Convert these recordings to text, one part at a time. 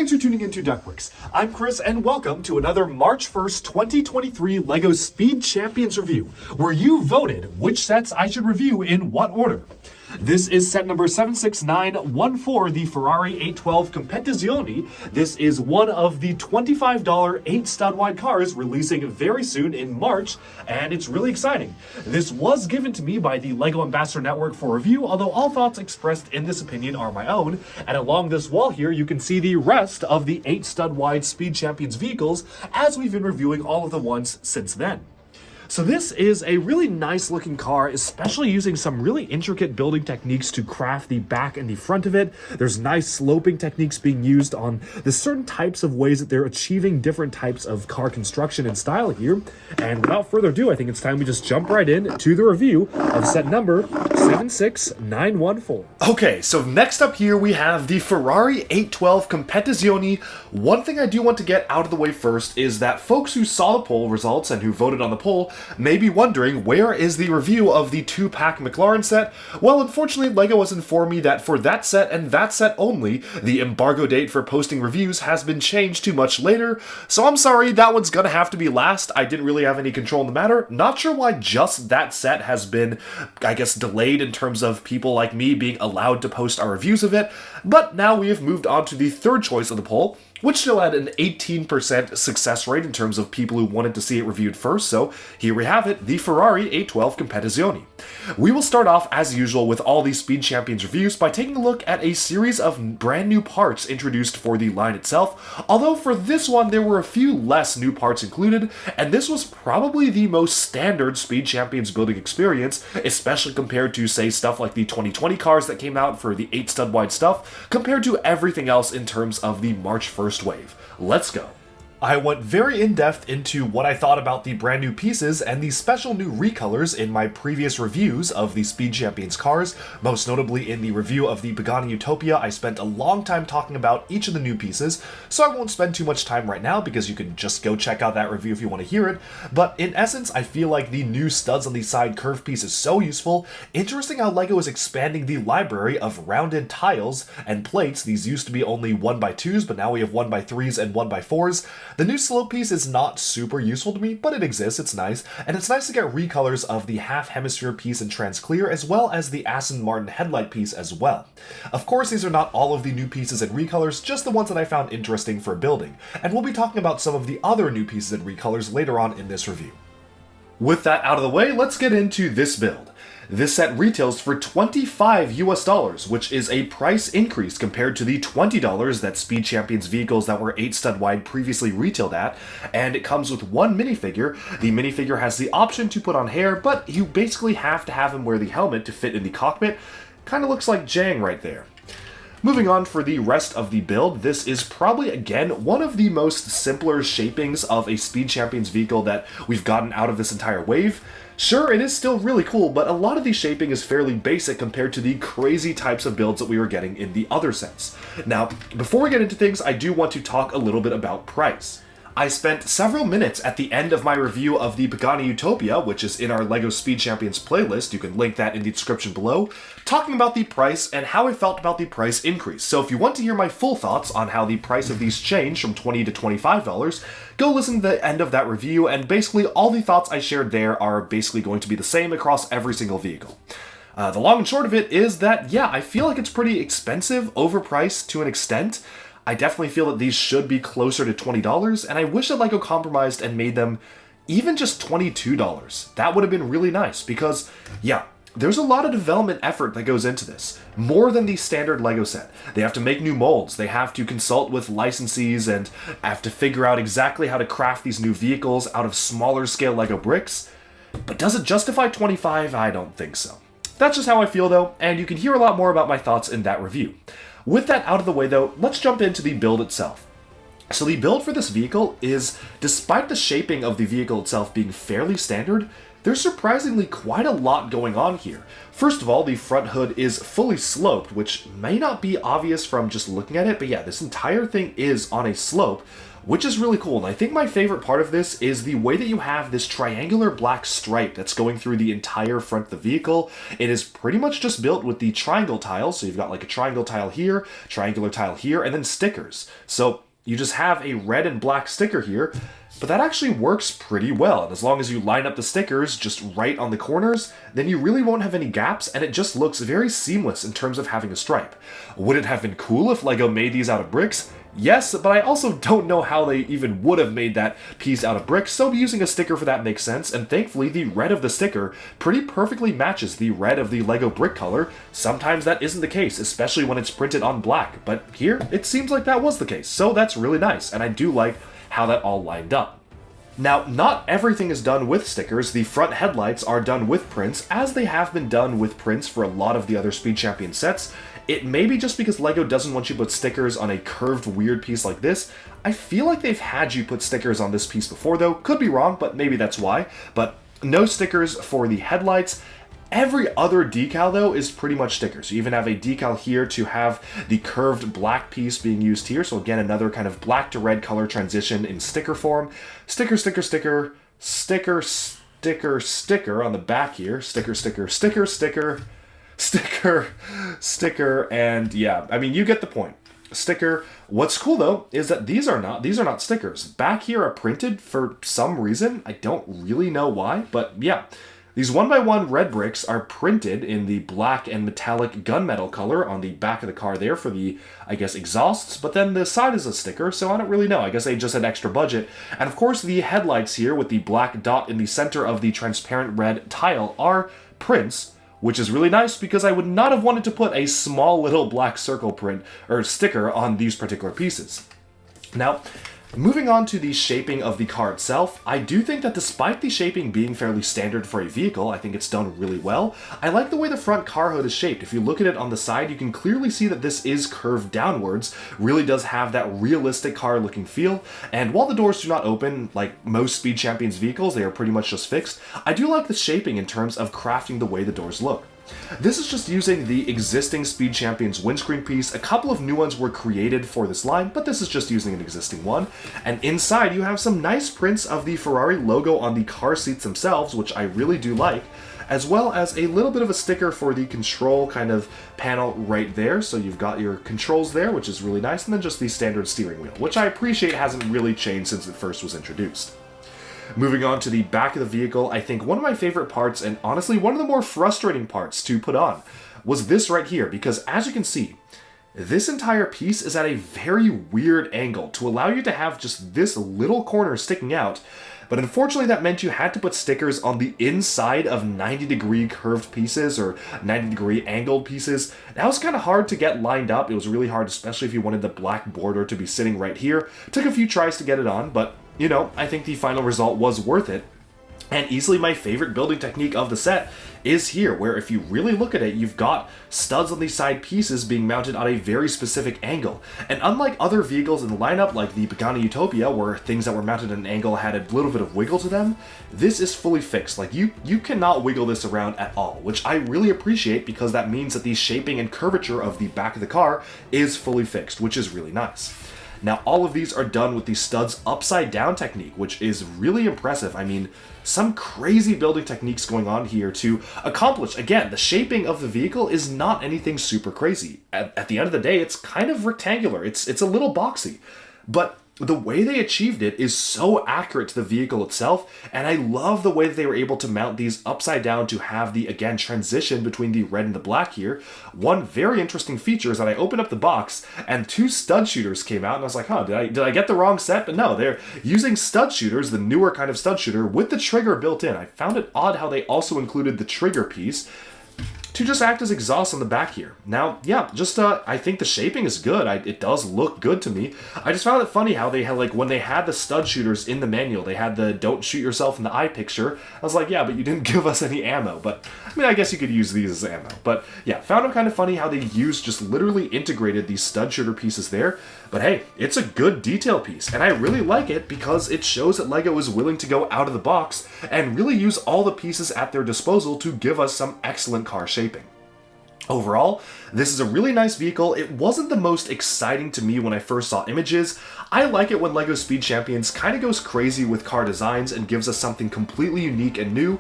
Thanks for tuning into Duckworks. I'm Chris, and welcome to another March 1st, 2023 LEGO Speed Champions review, where you voted which sets I should review in what order. This is set number 76914, the Ferrari 812 Competizione. This is one of the $25 8 stud-wide cars releasing very soon in March, and it's really exciting. This was given to me by the LEGO Ambassador Network for review, although all thoughts expressed in this opinion are my own, and along this wall here you can see the rest of the 8 stud-wide Speed Champions vehicles as we've been reviewing all of the ones since then. So this is a really nice looking car, especially using some really intricate building techniques to craft the back and the front of it. There's nice sloping techniques being used on the certain types of ways that they're achieving different types of car construction and style here. And without further ado, I think it's time we just jump right in to the review of set number 76914. Okay, so next up here we have the Ferrari 812 Competizione. One thing I do want to get out of the way first is that folks who saw the poll results and who voted on the poll may be wondering, where is the review of the 2-pack McLaren set? Well, unfortunately, LEGO has informed me that for that set and that set only, the embargo date for posting reviews has been changed to much later, so I'm sorry, that one's gonna have to be last. I didn't really have any control in the matter. Not sure why just that set has been, I guess, delayed in terms of people like me being allowed to post our reviews of it, but now we have moved on to the third choice of the poll, which still had an 18% success rate in terms of people who wanted to see it reviewed first, so here we have it, the Ferrari 812 Competizione. We will start off, as usual, with all these Speed Champions reviews by taking a look at a series of brand new parts introduced for the line itself, although for this one there were a few less new parts included, and this was probably the most standard Speed Champions building experience, especially compared to, say, stuff like the 2020 cars that came out for the 8 stud-wide stuff, compared to everything else in terms of the March 1st wave. Let's go. I went very in-depth into what I thought about the brand new pieces and the special new recolors in my previous reviews of the Speed Champions cars, most notably in the review of the Pagani Utopia. I spent a long time talking about each of the new pieces, so I won't spend too much time right now because you can just go check out that review if you want to hear it, but in essence I feel like the new studs on the side curve piece is so useful. Interesting how LEGO is expanding the library of rounded tiles and plates. These used to be only 1x2s, but now we have 1x3s and 1x4s. The new slope piece is not super useful to me, but it exists, it's nice, and it's nice to get recolors of the half hemisphere piece in trans clear as well as the Aston Martin headlight piece as well. Of course, these are not all of the new pieces and recolors, just the ones that I found interesting for building, and we'll be talking about some of the other new pieces and recolors later on in this review. With that out of the way, let's get into this build. This set retails for $25 US, which is a price increase compared to the $20 that Speed Champions vehicles that were 8 stud wide previously retailed at, and it comes with one minifigure. The minifigure has the option to put on hair, but you basically have to have him wear the helmet to fit in the cockpit. Kinda looks like Jang right there. Moving on for the rest of the build, this is probably, again, one of the most simpler shapings of a Speed Champions vehicle that we've gotten out of this entire wave. Sure, it is still really cool, but a lot of the shaping is fairly basic compared to the crazy types of builds that we were getting in the other sets. Now, before we get into things, I do want to talk a little bit about price. I spent several minutes at the end of my review of the Pagani Utopia, which is in our LEGO Speed Champions playlist, you can link that in the description below, talking about the price and how I felt about the price increase. So if you want to hear my full thoughts on how the price of these changed from $20 to $25, go listen to the end of that review, and basically all the thoughts I shared there are basically going to be the same across every single vehicle. The long and short of it is that, yeah, I feel like it's pretty expensive, overpriced to an extent. I definitely feel that these should be closer to $20, and I wish that LEGO compromised and made them even just $22. That would have been really nice, because, yeah, there's a lot of development effort that goes into this. More than the standard LEGO set. They have to make new molds, they have to consult with licensees, and have to figure out exactly how to craft these new vehicles out of smaller scale LEGO bricks. But does it justify $25? I don't think so. That's just how I feel though, and you can hear a lot more about my thoughts in that review. With that out of the way though, let's jump into the build itself. So the build for this vehicle is, despite the shaping of the vehicle itself being fairly standard, there's surprisingly quite a lot going on here. First of all, the front hood is fully sloped, which may not be obvious from just looking at it, but yeah, this entire thing is on a slope, which is really cool. And I think my favorite part of this is the way that you have this triangular black stripe that's going through the entire front of the vehicle. It is pretty much just built with the triangle tiles, so you've got like a triangle tile here, triangular tile here, and then stickers. So you just have a red and black sticker here, but that actually works pretty well. And as long as you line up the stickers just right on the corners, then you really won't have any gaps, and it just looks very seamless in terms of having a stripe. Would it have been cool if LEGO made these out of bricks? Yes, but I also don't know how they even would have made that piece out of bricks, so using a sticker for that makes sense, and thankfully the red of the sticker pretty perfectly matches the red of the LEGO brick color. Sometimes that isn't the case, especially when it's printed on black, but here it seems like that was the case, so that's really nice, and I do like how that all lined up. Now, not everything is done with stickers. The front headlights are done with prints, as they have been done with prints for a lot of the other Speed Champion sets. It may be just because LEGO doesn't want you to put stickers on a curved, weird piece like this. I feel like they've had you put stickers on this piece before, though. Could be wrong, but maybe that's why. But no stickers for the headlights. Every other decal, though, is pretty much stickers. You even have a decal here to have the curved black piece being used here. So again, another kind of black to red color transition in sticker form. Sticker, sticker, sticker, sticker, sticker, sticker on the back here. Sticker, sticker, sticker, sticker, sticker, sticker, and yeah, I mean, you get the point. Sticker. What's cool though is that these are not stickers. Back here are printed for some reason. I don't really know why, but yeah. These 1x1 red bricks are printed in the black and metallic gunmetal color on the back of the car there for the, I guess, exhausts, but then the side is a sticker, so I don't really know. I guess they just had extra budget. And of course, the headlights here with the black dot in the center of the transparent red tile are prints, which is really nice because I would not have wanted to put a small little black circle print or sticker on these particular pieces. Now, moving on to the shaping of the car itself, I do think that despite the shaping being fairly standard for a vehicle, I think it's done really well. I like the way the front car hood is shaped. If you look at it on the side, you can clearly see that this is curved downwards, really does have that realistic car looking feel, and while the doors do not open, like most Speed Champions vehicles, they are pretty much just fixed, I do like the shaping in terms of crafting the way the doors look. This is just using the existing Speed Champions windscreen piece. A couple of new ones were created for this line, but this is just using an existing one. And inside you have some nice prints of the Ferrari logo on the car seats themselves, which I really do like, as well as a little bit of a sticker for the control kind of panel right there. So you've got your controls there, which is really nice, and then just the standard steering wheel, which I appreciate hasn't really changed since it first was introduced. Moving on to the back of the vehicle, I think one of my favorite parts, and honestly one of the more frustrating parts to put on, was this right here, because as you can see, this entire piece is at a very weird angle to allow you to have just this little corner sticking out, but unfortunately that meant you had to put stickers on the inside of 90-degree curved pieces or 90-degree angled pieces. That was kind of hard to get lined up. It was really hard, especially if you wanted the black border to be sitting right here. Took a few tries to get it on, but you know, I think the final result was worth it. And easily my favorite building technique of the set is here, where if you really look at it, you've got studs on these side pieces being mounted at a very specific angle. And unlike other vehicles in the lineup, like the Pagani Utopia, where things that were mounted at an angle had a little bit of wiggle to them, this is fully fixed. Like, you cannot wiggle this around at all, which I really appreciate because that means that the shaping and curvature of the back of the car is fully fixed, which is really nice. Now, all of these are done with the studs upside down technique, which is really impressive. I mean, some crazy building techniques going on here to accomplish, again, the shaping of the vehicle is not anything super crazy. At the end of the day, it's kind of rectangular. It's a little boxy, but the way they achieved it is so accurate to the vehicle itself, and I love the way that they were able to mount these upside down to have the, again, transition between the red and the black here. One very interesting feature is that I opened up the box, and two stud shooters came out, and I was like, huh, did I get the wrong set? But no, they're using stud shooters, the newer kind of stud shooter, with the trigger built in. I found it odd how they also included the trigger piece to just act as exhaust on the back here. Now, yeah, just I think the shaping is good. It does look good to me. I just found it funny how they had, like, when they had the stud shooters in the manual, they had the don't shoot yourself in the eye picture. I was like, yeah, but you didn't give us any ammo. But, I mean, I guess you could use these as ammo. But, yeah, found it kind of funny how they just literally integrated these stud shooter pieces there. But hey, it's a good detail piece, and I really like it because it shows that LEGO is willing to go out of the box and really use all the pieces at their disposal to give us some excellent car shaping. Overall, this is a really nice vehicle. It wasn't the most exciting to me when I first saw images. I like it when LEGO Speed Champions kind of goes crazy with car designs and gives us something completely unique and new.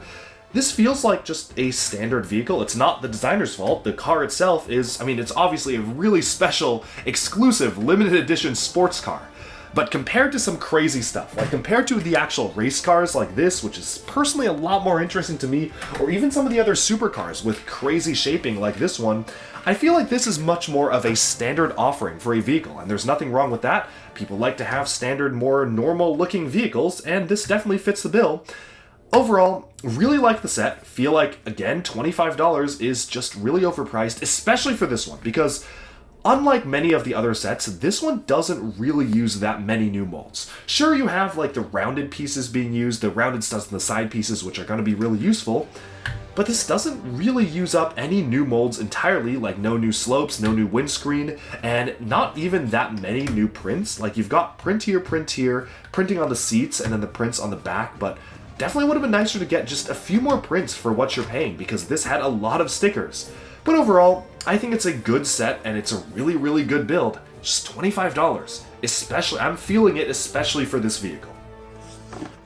This feels like just a standard vehicle. It's not the designer's fault. The car itself is, it's obviously a really special, exclusive, limited edition sports car. But compared to some crazy stuff, like compared to the actual race cars like this, which is personally a lot more interesting to me, or even some of the other supercars with crazy shaping like this one, I feel like this is much more of a standard offering for a vehicle, and there's nothing wrong with that. People like to have standard, more normal looking vehicles, and this definitely fits the bill. Overall, really like the set. Feel like, again, $25 is just really overpriced, especially for this one, because unlike many of the other sets, this one doesn't really use that many new molds. Sure, you have like the rounded pieces being used, the rounded studs and the side pieces, which are going to be really useful, but this doesn't really use up any new molds entirely, like no new slopes, no new windscreen, and not even that many new prints. Like you've got print here, printing on the seats, and then the prints on the back, but definitely would have been nicer to get just a few more prints for what you're paying, because this had a lot of stickers. But overall, I think it's a good set, and it's a really, really good build. Just $25. Especially, I'm feeling it especially for this vehicle.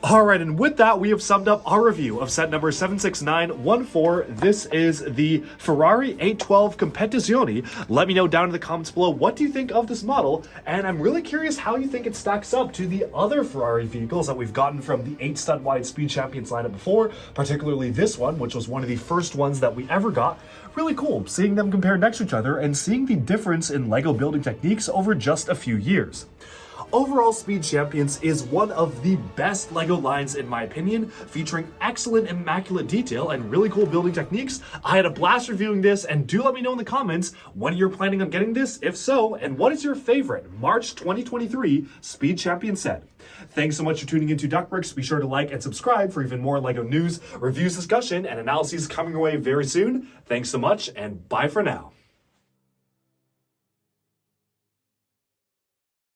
Alright, and with that, we have summed up our review of set number 76914. This is the Ferrari 812 Competizione. Let me know down in the comments below, what do you think of this model? And I'm really curious how you think it stacks up to the other Ferrari vehicles that we've gotten from the 8-stud wide Speed Champions lineup before, particularly this one, which was one of the first ones that we ever got. Really cool seeing them compared next to each other and seeing the difference in LEGO building techniques over just a few years. Overall, Speed Champions is one of the best LEGO lines in my opinion, featuring excellent immaculate detail and really cool building techniques. I had a blast reviewing this, and do let me know in the comments when you're planning on getting this, if so, and what is your favorite March 2023 Speed Champion set. Thanks so much for tuning into Duckbricks. Be sure to like and subscribe for even more LEGO news, reviews, discussion, and analyses coming your way very soon. Thanks so much, and bye for now.